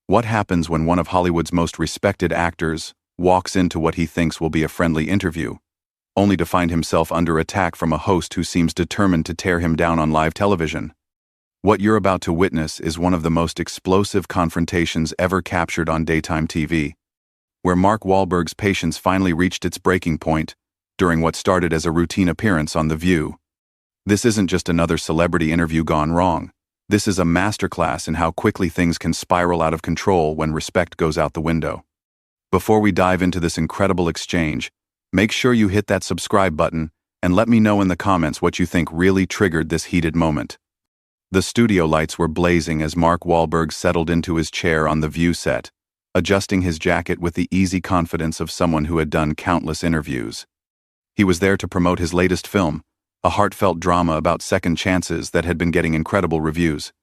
What happens when one of Hollywood's most respected actors walks into what he thinks will be a friendly interview, only to find himself under attack from a host who seems determined to tear him down on live television? What you're about to witness is one of the most explosive confrontations ever captured on daytime TV, where Mark Wahlberg's patience finally reached its breaking point during what started as a routine appearance on The View. This isn't just another celebrity interview gone wrong. This is a masterclass in how quickly things can spiral out of control when respect goes out the window. Before we dive into this incredible exchange, make sure you hit that subscribe button and let me know in the comments what you think really triggered this heated moment. The studio lights were blazing as Mark Wahlberg settled into his chair on The View set, adjusting his jacket with the easy confidence of someone who had done countless interviews. He was there to promote his latest film, a heartfelt drama about second chances that had been getting incredible reviews.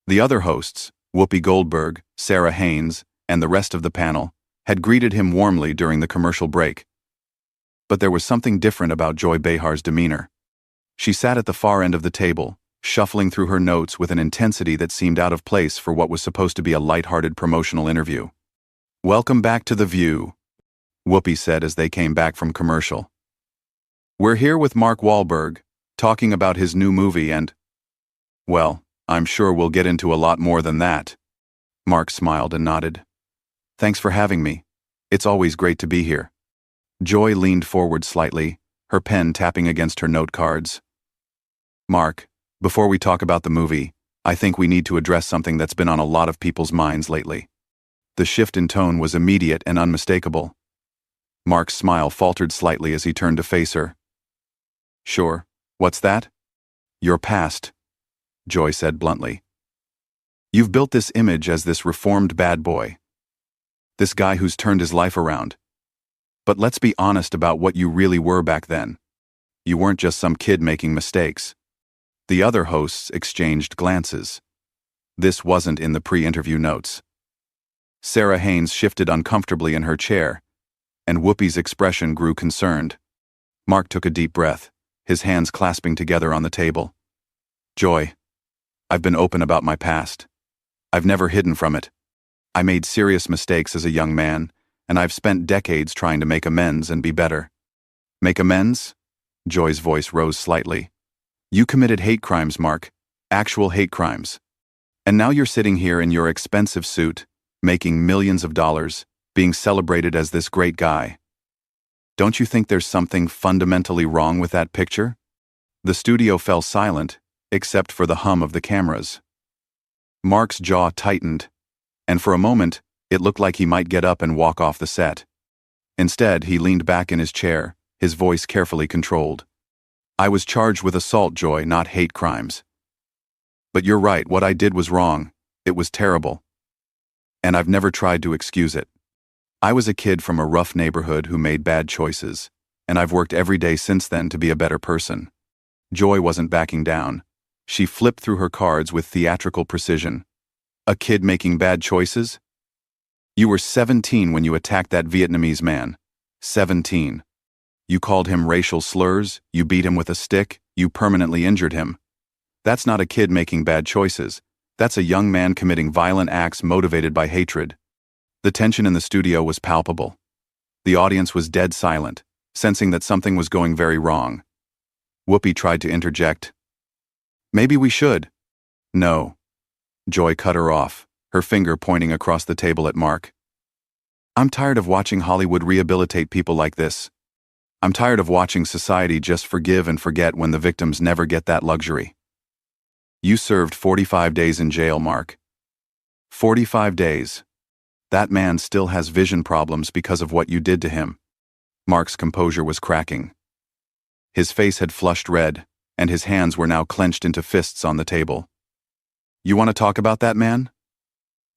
The other hosts, Whoopi Goldberg, Sarah Haynes, and the rest of the panel, had greeted him warmly during the commercial break. But there was something different about Joy Behar's demeanor. She sat at the far end of the table, shuffling through her notes with an intensity that seemed out of place for what was supposed to be a light-hearted promotional interview. "Welcome back to The View," Whoopi said as they came back from commercial. "We're here with Mark Wahlberg, talking about his new movie and, well, I'm sure we'll get into a lot more than that." Mark smiled and nodded. "Thanks for having me. It's always great to be here." Joy leaned forward slightly, her pen tapping against her note cards. "Mark, before we talk about the movie, I think we need to address something that's been on a lot of people's minds lately." The shift in tone was immediate and unmistakable. Mark's smile faltered slightly as he turned to face her. "Sure, what's that?" "Your past," Joy said bluntly. "You've built this image as this reformed bad boy. This guy who's turned his life around. But let's be honest about what you really were back then. You weren't just some kid making mistakes." The other hosts exchanged glances. This wasn't in the pre-interview notes. Sarah Haynes shifted uncomfortably in her chair, and Whoopi's expression grew concerned. Mark took a deep breath, his hands clasping together on the table. "Joy, I've been open about my past. I've never hidden from it. I made serious mistakes as a young man, and I've spent decades trying to make amends and be better." "Make amends?" Joy's voice rose slightly. "You committed hate crimes, Mark. Actual hate crimes. And now you're sitting here in your expensive suit, making millions of dollars, being celebrated as this great guy. Don't you think there's something fundamentally wrong with that picture?" The studio fell silent, except for the hum of the cameras. Mark's jaw tightened, and for a moment, it looked like he might get up and walk off the set. Instead, he leaned back in his chair, his voice carefully controlled. "I was charged with assault, Joy, not hate crimes. But you're right, what I did was wrong. It was terrible. And I've never tried to excuse it. I was a kid from a rough neighborhood who made bad choices, and I've worked every day since then to be a better person." Joy wasn't backing down. She flipped through her cards with theatrical precision. "A kid making bad choices? You were 17 when you attacked that Vietnamese man. 17. You called him racial slurs, you beat him with a stick, you permanently injured him. That's not a kid making bad choices. That's a young man committing violent acts motivated by hatred." The tension in the studio was palpable. The audience was dead silent, sensing that something was going very wrong. Whoopi tried to interject. "Maybe we should." "No." Joy cut her off, her finger pointing across the table at Mark. "I'm tired of watching Hollywood rehabilitate people like this. I'm tired of watching society just forgive and forget when the victims never get that luxury. You served 45 days in jail, Mark. 45 days. That man still has vision problems because of what you did to him." Mark's composure was cracking. His face had flushed red, and his hands were now clenched into fists on the table. "You want to talk about that man?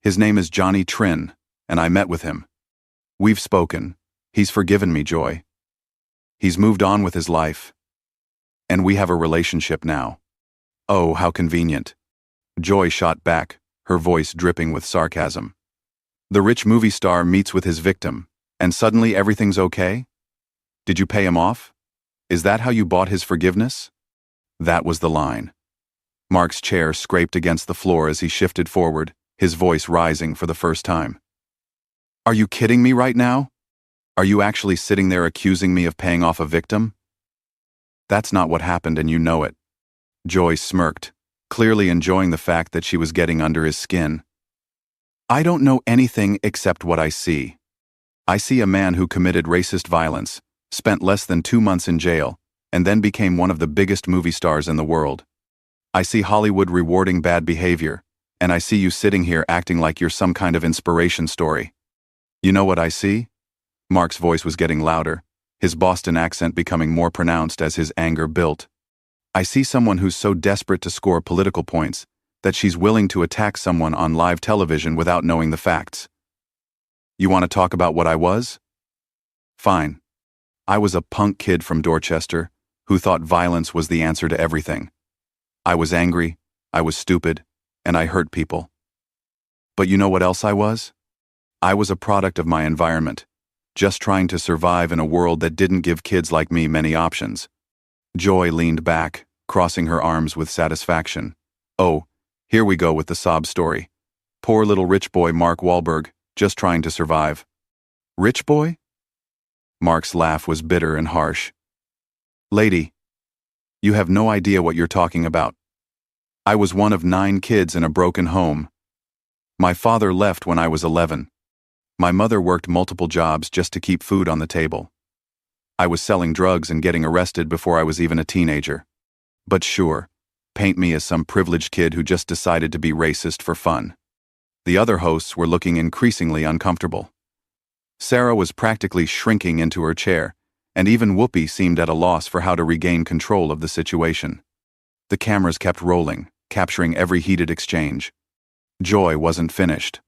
His name is Johnny Trin, and I met with him. We've spoken. He's forgiven me, Joy. He's moved on with his life. And we have a relationship now." "Oh, how convenient." Joy shot back, her voice dripping with sarcasm. "The rich movie star meets with his victim, and suddenly everything's okay? Did you pay him off? Is that how you bought his forgiveness?" That was the line. Mark's chair scraped against the floor as he shifted forward, his voice rising for the first time. Are you kidding me right now? Are you actually sitting there accusing me of paying off a victim? That's not what happened, and you know it. Joy smirked, clearly enjoying the fact that she was getting under his skin. I don't know anything except what I see. I see a man who committed racist violence, spent less than 2 months in jail, and then became one of the biggest movie stars in the world. I see Hollywood rewarding bad behavior, and I see you sitting here acting like you're some kind of inspiration story. You know what I see? Mark's voice was getting louder, his Boston accent becoming more pronounced as his anger built. I see someone who's so desperate to score political points that she's willing to attack someone on live television without knowing the facts. You want to talk about what I was? Fine. I was a punk kid from Dorchester who thought violence was the answer to everything. I was angry, I was stupid, and I hurt people. But you know what else I was? I was a product of my environment, just trying to survive in a world that didn't give kids like me many options. Joy leaned back, crossing her arms with satisfaction. Oh, here we go with the sob story. Poor little rich boy Mark Wahlberg, just trying to survive. Rich boy? Mark's laugh was bitter and harsh. Lady, you have no idea what you're talking about. I was one of 9 kids in a broken home. My father left when I was 11. My mother worked multiple jobs just to keep food on the table. I was selling drugs and getting arrested before I was even a teenager. But sure, paint me as some privileged kid who just decided to be racist for fun. The other hosts were looking increasingly uncomfortable. Sarah was practically shrinking into her chair, and even Whoopi seemed at a loss for how to regain control of the situation. The cameras kept rolling, capturing every heated exchange. Joy wasn't finished.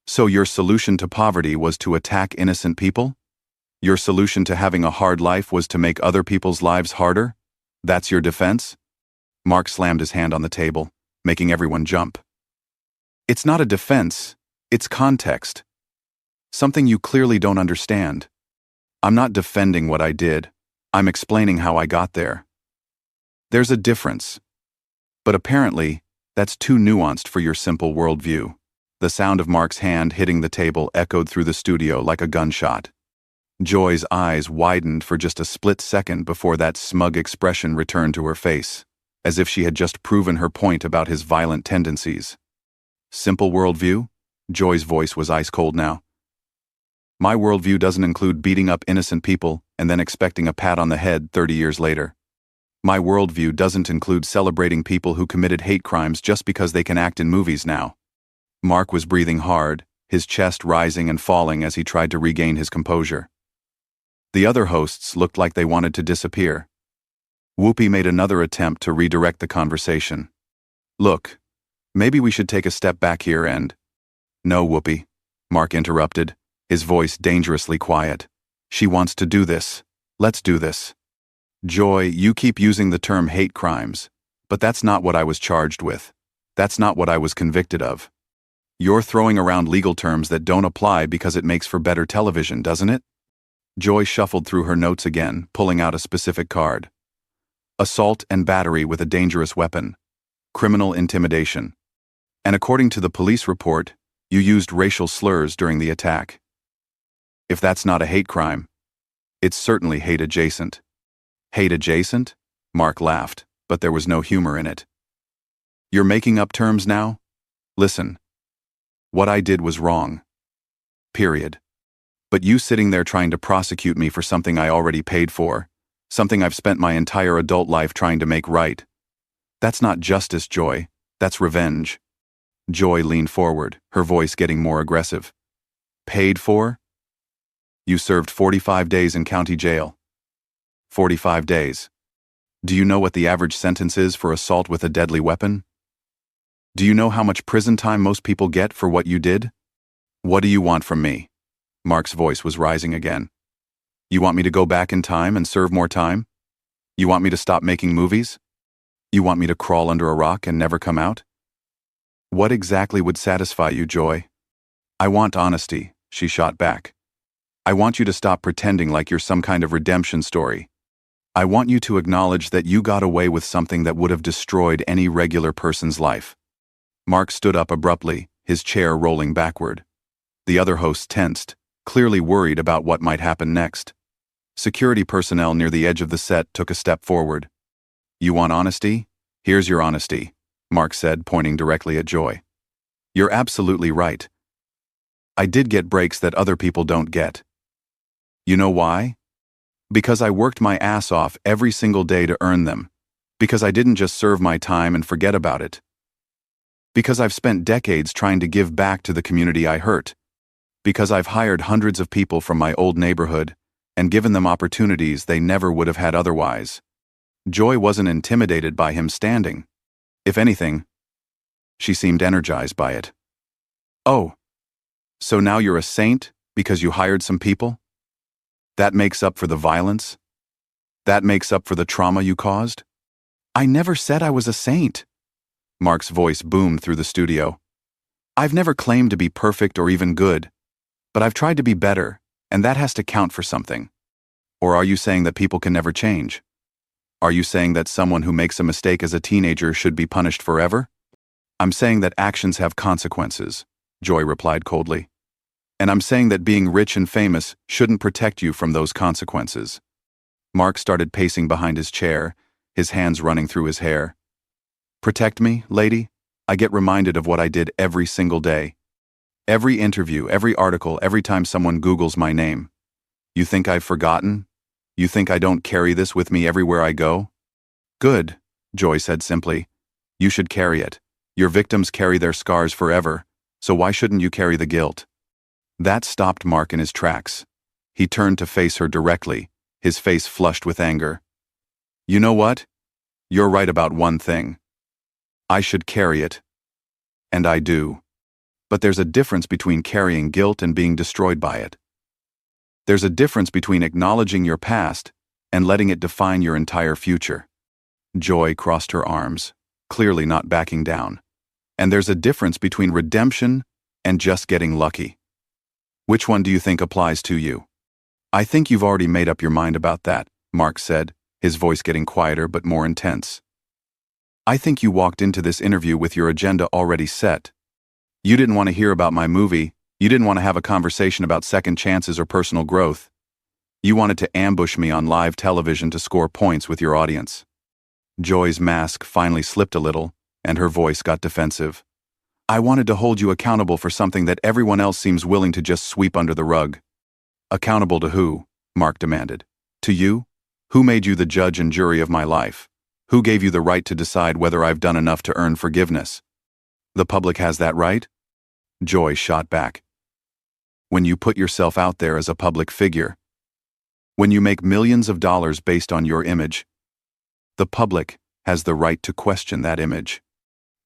So your solution to poverty was to attack innocent people? Your solution to having a hard life was to make other people's lives harder? That's your defense? Mark slammed his hand on the table, making everyone jump. It's not a defense, it's context. Something you clearly don't understand. I'm not defending what I did, I'm explaining how I got there. There's a difference. But apparently, that's too nuanced for your simple worldview. The sound of Mark's hand hitting the table echoed through the studio like a gunshot. Joy's eyes widened for just a split second before that smug expression returned to her face, as if she had just proven her point about his violent tendencies. Simple worldview? Joy's voice was ice cold now. My worldview doesn't include beating up innocent people and then expecting a pat on the head 30 years later. My worldview doesn't include celebrating people who committed hate crimes just because they can act in movies now. Mark was breathing hard, his chest rising and falling as he tried to regain his composure. The other hosts looked like they wanted to disappear. Whoopi made another attempt to redirect the conversation. Look, maybe we should take a step back here and... No, Whoopi, Mark interrupted, his voice dangerously quiet. She wants to do this. Let's do this. Joy, you keep using the term hate crimes, but that's not what I was charged with. That's not what I was convicted of. You're throwing around legal terms that don't apply because it makes for better television, doesn't it? Joy shuffled through her notes again, pulling out a specific card. Assault and battery with a dangerous weapon. Criminal intimidation. And according to the police report, you used racial slurs during the attack. If that's not a hate crime, it's certainly hate adjacent. Hate adjacent? Mark laughed, but there was no humor in it. You're making up terms now? Listen. What I did was wrong. Period. But you sitting there trying to prosecute me for something I already paid for, something I've spent my entire adult life trying to make right. That's not justice, Joy. That's revenge. Joy leaned forward, her voice getting more aggressive. Paid for? You served 45 days in county jail. 45 days. Do you know what the average sentence is for assault with a deadly weapon? Do you know how much prison time most people get for what you did? What do you want from me? Mark's voice was rising again. You want me to go back in time and serve more time? You want me to stop making movies? You want me to crawl under a rock and never come out? What exactly would satisfy you, Joy? I want honesty, she shot back. I want you to stop pretending like you're some kind of redemption story. I want you to acknowledge that you got away with something that would have destroyed any regular person's life. Mark stood up abruptly, his chair rolling backward. The other hosts tensed, clearly worried about what might happen next. Security personnel near the edge of the set took a step forward. "You want honesty? Here's your honesty," Mark said, pointing directly at Joy. "You're absolutely right. I did get breaks that other people don't get. You know why? Because I worked my ass off every single day to earn them. Because I didn't just serve my time and forget about it. Because I've spent decades trying to give back to the community I hurt. Because I've hired hundreds of people from my old neighborhood and given them opportunities they never would have had otherwise." Joy wasn't intimidated by him standing. If anything, she seemed energized by it. "Oh, so now you're a saint because you hired some people? That makes up for the violence? That makes up for the trauma you caused?" "I never said I was a saint." Mark's voice boomed through the studio. "I've never claimed to be perfect or even good, but I've tried to be better, and that has to count for something. Or are you saying that people can never change? Are you saying that someone who makes a mistake as a teenager should be punished forever?" "I'm saying that actions have consequences," Joy replied coldly. "And I'm saying that being rich and famous shouldn't protect you from those consequences." Mark started pacing behind his chair, his hands running through his hair. "Protect me, lady? I get reminded of what I did every single day. Every interview, every article, every time someone Googles my name. You think I've forgotten? You think I don't carry this with me everywhere I go?" "Good," Joy said simply. "You should carry it. Your victims carry their scars forever, so why shouldn't you carry the guilt?" That stopped Mark in his tracks. He turned to face her directly, his face flushed with anger. "You know what? You're right about one thing. I should carry it. And I do. But there's a difference between carrying guilt and being destroyed by it. There's a difference between acknowledging your past and letting it define your entire future." Joy crossed her arms, clearly not backing down. "And there's a difference between redemption and just getting lucky. Which one do you think applies to you?" "I think you've already made up your mind about that," Mark said, his voice getting quieter but more intense. "I think you walked into this interview with your agenda already set. You didn't want to hear about my movie. You didn't want to have a conversation about second chances or personal growth. You wanted to ambush me on live television to score points with your audience." Joy's mask finally slipped a little, and her voice got defensive. "I wanted to hold you accountable for something that everyone else seems willing to just sweep under the rug." "Accountable to who?" Mark demanded. "To you? Who made you the judge and jury of my life? Who gave you the right to decide whether I've done enough to earn forgiveness? The public has that right?" Joy shot back. "When you put yourself out there as a public figure, when you make millions of dollars based on your image, the public has the right to question that image."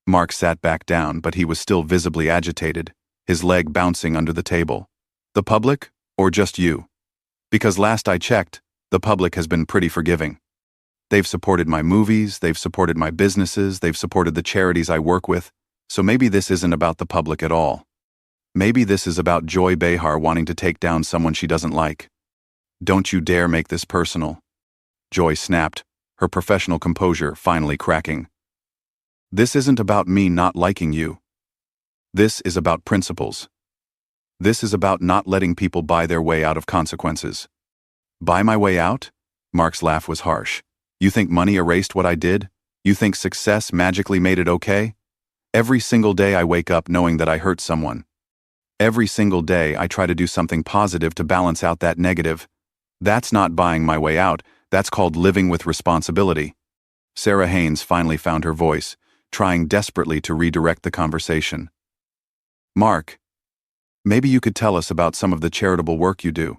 Mark sat back down, but he was still visibly agitated, his leg bouncing under the table. "The public, or just you? Because last I checked, the public has been pretty forgiving. They've supported my movies, they've supported my businesses, they've supported the charities I work with, so maybe this isn't about the public at all. Maybe this is about Joy Behar wanting to take down someone she doesn't like. Don't you dare make this personal." Joy snapped, her professional composure finally cracking. "This isn't about me not liking you. This is about principles. This is about not letting people buy their way out of consequences." "Buy my way out?" Mark's laugh was harsh. "You think money erased what I did? You think success magically made it okay? Every single day I wake up knowing that I hurt someone. Every single day I try to do something positive to balance out that negative. That's not buying my way out, that's called living with responsibility." Sarah Haynes finally found her voice, trying desperately to redirect the conversation. "Mark, maybe you could tell us about some of the charitable work you do."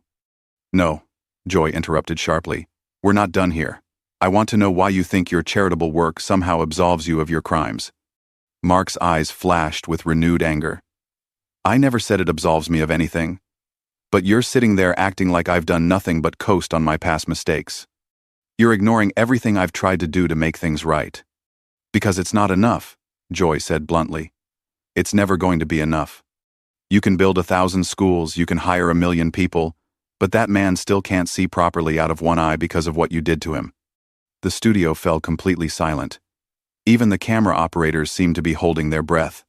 "No," Joy interrupted sharply. "We're not done here. I want to know why you think your charitable work somehow absolves you of your crimes." Mark's eyes flashed with renewed anger. "I never said it absolves me of anything. But you're sitting there acting like I've done nothing but coast on my past mistakes. You're ignoring everything I've tried to do to make things right. Because it's not enough," Joy said bluntly. "It's never going to be enough. You can build 1,000 schools, you can hire 1,000,000 people, but that man still can't see properly out of one eye because of what you did to him." The studio fell completely silent. Even the camera operators seemed to be holding their breath.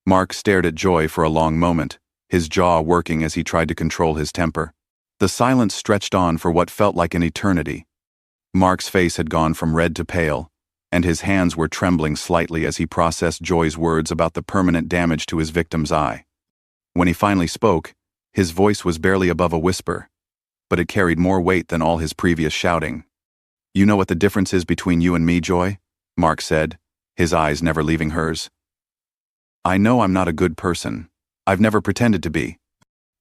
Mark stared at Joy for a long moment, his jaw working as he tried to control his temper. The silence stretched on for what felt like an eternity. Mark's face had gone from red to pale, and his hands were trembling slightly as he processed Joy's words about the permanent damage to his victim's eye. When he finally spoke, his voice was barely above a whisper, but it carried more weight than all his previous shouting. "You know what the difference is between you and me, Joy?" Mark said, his eyes never leaving hers. "I know I'm not a good person. I've never pretended to be.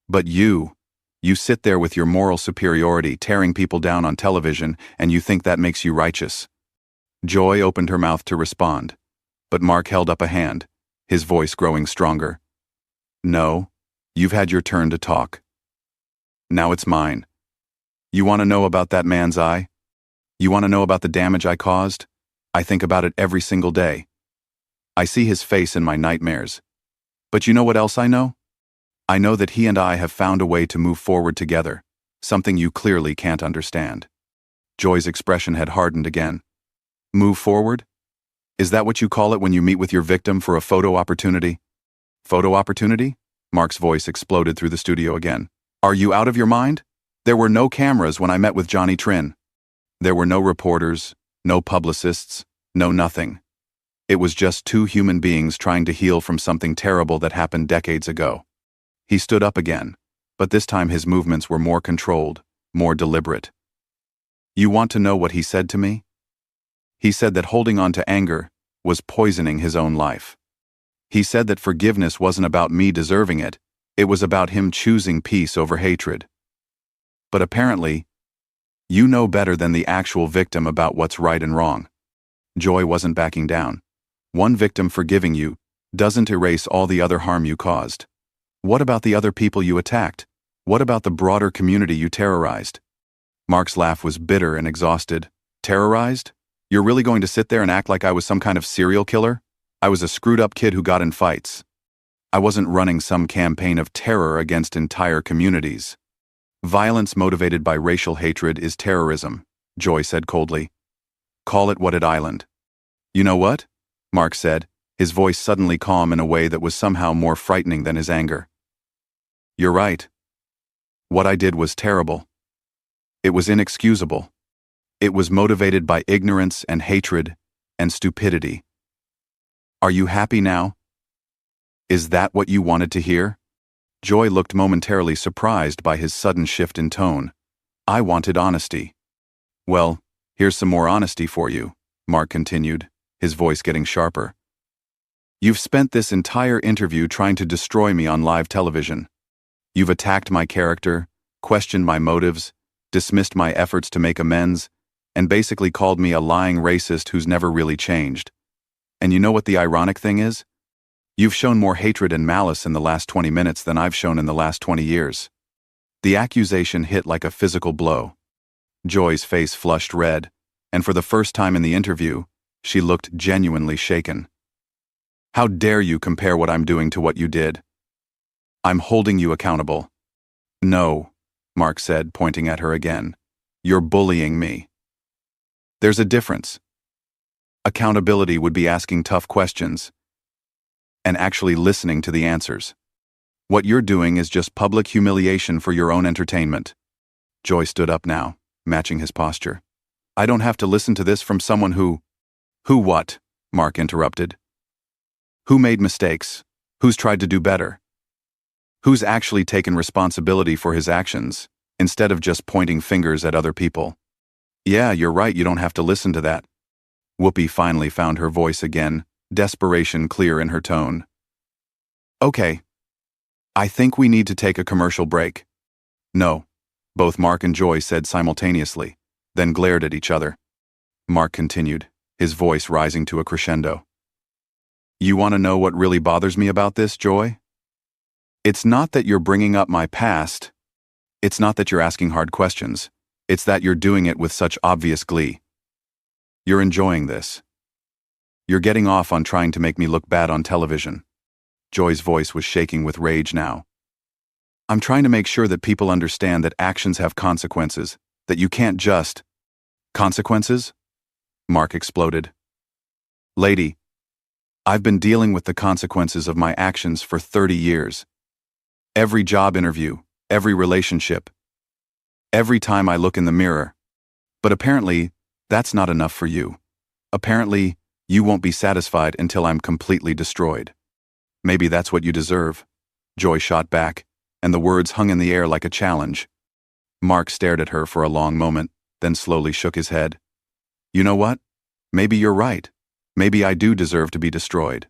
But you sit there with your moral superiority tearing people down on television, and you think that makes you righteous." Joy opened her mouth to respond, but Mark held up a hand, his voice growing stronger. "No, you've had your turn to talk. Now it's mine. You want to know about that man's eye? You want to know about the damage I caused? I think about it every single day. I see his face in my nightmares. But you know what else I know? I know that he and I have found a way to move forward together, something you clearly can't understand." Joy's expression had hardened again. "Move forward? Is that what you call it when you meet with your victim for a photo opportunity?" "Photo opportunity?" Mark's voice exploded through the studio again. "Are you out of your mind? There were no cameras when I met with Johnny Trin. There were no reporters, no publicists, no nothing. It was just two human beings trying to heal from something terrible that happened decades ago." He stood up again, but this time his movements were more controlled, more deliberate. "You want to know what he said to me? He said that holding on to anger was poisoning his own life. He said that forgiveness wasn't about me deserving it, it was about him choosing peace over hatred. But apparently, you know better than the actual victim about what's right and wrong." Joy wasn't backing down. "One victim forgiving you doesn't erase all the other harm you caused. What about the other people you attacked? What about the broader community you terrorized?" Mark's laugh was bitter and exhausted. "Terrorized? You're really going to sit there and act like I was some kind of serial killer? I was a screwed-up kid who got in fights. I wasn't running some campaign of terror against entire communities. Violence motivated by racial hatred is terrorism," Joy said coldly. "Call it what it island." "You know what?" Mark said, his voice suddenly calm in a way that was somehow more frightening than his anger. "You're right. What I did was terrible. It was inexcusable. It was motivated by ignorance and hatred and stupidity. Are you happy now? Is that what you wanted to hear?" Joy looked momentarily surprised by his sudden shift in tone. "I wanted honesty." "Well, here's some more honesty for you," Mark continued, his voice getting sharper. "You've spent this entire interview trying to destroy me on live television. You've attacked my character, questioned my motives, dismissed my efforts to make amends, and basically called me a lying racist who's never really changed. And you know what the ironic thing is? You've shown more hatred and malice in the last 20 minutes than I've shown in the last 20 years. The accusation hit like a physical blow. Joy's face flushed red, and for the first time in the interview, she looked genuinely shaken. "How dare you compare what I'm doing to what you did? I'm holding you accountable." "No," Mark said, pointing at her again. "You're bullying me." "There's a difference. Accountability would be asking tough questions and actually listening to the answers. What you're doing is just public humiliation for your own entertainment." Joy stood up now, matching his posture. "I don't have to listen to this from someone who—" "Who what?" Mark interrupted. "Who made mistakes? Who's tried to do better? Who's actually taken responsibility for his actions, instead of just pointing fingers at other people?" "Yeah, you're right, you don't have to listen to that." Whoopi finally found her voice again, desperation clear in her tone. "Okay. I think we need to take a commercial break." "No," both Mark and Joy said simultaneously, then glared at each other. Mark continued, his voice rising to a crescendo. "You want to know what really bothers me about this, Joy? It's not that you're bringing up my past. It's not that you're asking hard questions. It's that you're doing it with such obvious glee. You're enjoying this. You're getting off on trying to make me look bad on television." Joy's voice was shaking with rage now. "I'm trying to make sure that people understand that actions have consequences, that you can't just—" "Consequences?" Mark exploded. "Lady, I've been dealing with the consequences of my actions for 30 years. Every job interview, every relationship, every time I look in the mirror. But apparently, that's not enough for you. Apparently, you won't be satisfied until I'm completely destroyed. Maybe that's what you deserve, Joy shot back, and the words hung in the air like a challenge. Mark stared at her for a long moment, then slowly shook his head. You know what? Maybe you're right. Maybe I do deserve to be destroyed.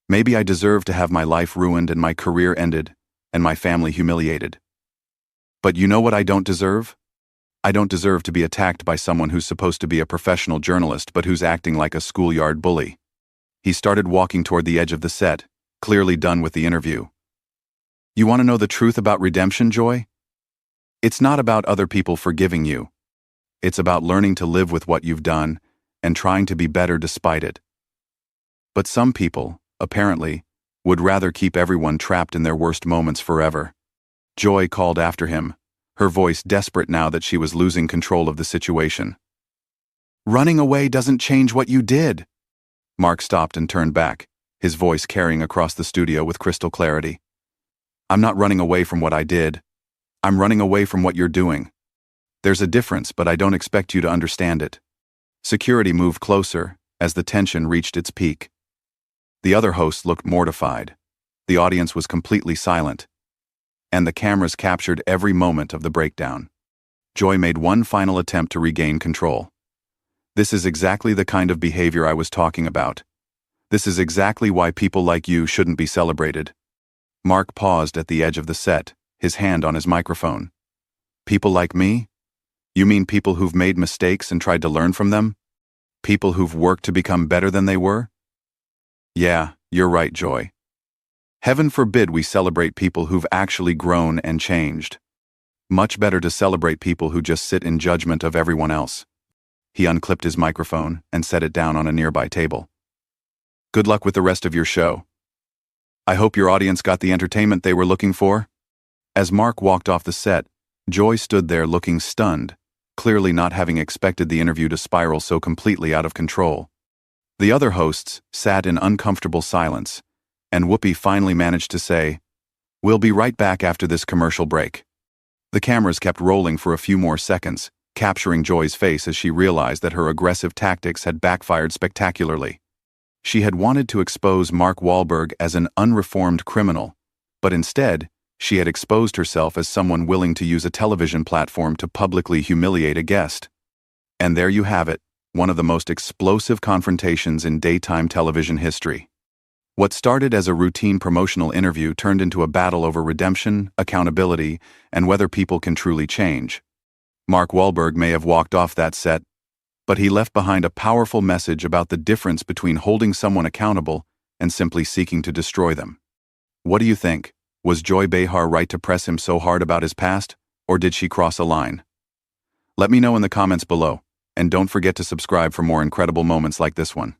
Maybe I deserve to have my life ruined and my career ended, and my family humiliated. But you know what I don't deserve? I don't deserve to be attacked by someone who's supposed to be a professional journalist but who's acting like a schoolyard bully. He started walking toward the edge of the set, clearly done with the interview. You want to know the truth about redemption, Joy? It's not about other people forgiving you. It's about learning to live with what you've done and trying to be better despite it. But some people, apparently, would rather keep everyone trapped in their worst moments forever. Joy called after him, her voice desperate now that she was losing control of the situation. Running away doesn't change what you did. Mark stopped and turned back, his voice carrying across the studio with crystal clarity. I'm not running away from what I did. I'm running away from what you're doing. There's a difference, but I don't expect you to understand it. Security moved closer as the tension reached its peak. The other hosts looked mortified. The audience was completely silent, and the cameras captured every moment of the breakdown. Joy made one final attempt to regain control. This is exactly the kind of behavior I was talking about. This is exactly why people like you shouldn't be celebrated. Mark paused at the edge of the set, his hand on his microphone. People like me? You mean people who've made mistakes and tried to learn from them? People who've worked to become better than they were? Yeah, you're right, Joy. Heaven forbid we celebrate people who've actually grown and changed. Much better to celebrate people who just sit in judgment of everyone else. He unclipped his microphone and set it down on a nearby table. Good luck with the rest of your show. I hope your audience got the entertainment they were looking for. As Mark walked off the set, Joy stood there looking stunned, clearly not having expected the interview to spiral so completely out of control. The other hosts sat in uncomfortable silence, and Whoopi finally managed to say, "We'll be right back after this commercial break." The cameras kept rolling for a few more seconds, capturing Joy's face as she realized that her aggressive tactics had backfired spectacularly. She had wanted to expose Mark Wahlberg as an unreformed criminal, but instead, she had exposed herself as someone willing to use a television platform to publicly humiliate a guest. And there you have it, one of the most explosive confrontations in daytime television history. What started as a routine promotional interview turned into a battle over redemption, accountability, and whether people can truly change. Mark Wahlberg may have walked off that set, but he left behind a powerful message about the difference between holding someone accountable and simply seeking to destroy them. What do you think? Was Joy Behar right to press him so hard about his past, or did she cross a line? Let me know in the comments below, and don't forget to subscribe for more incredible moments like this one.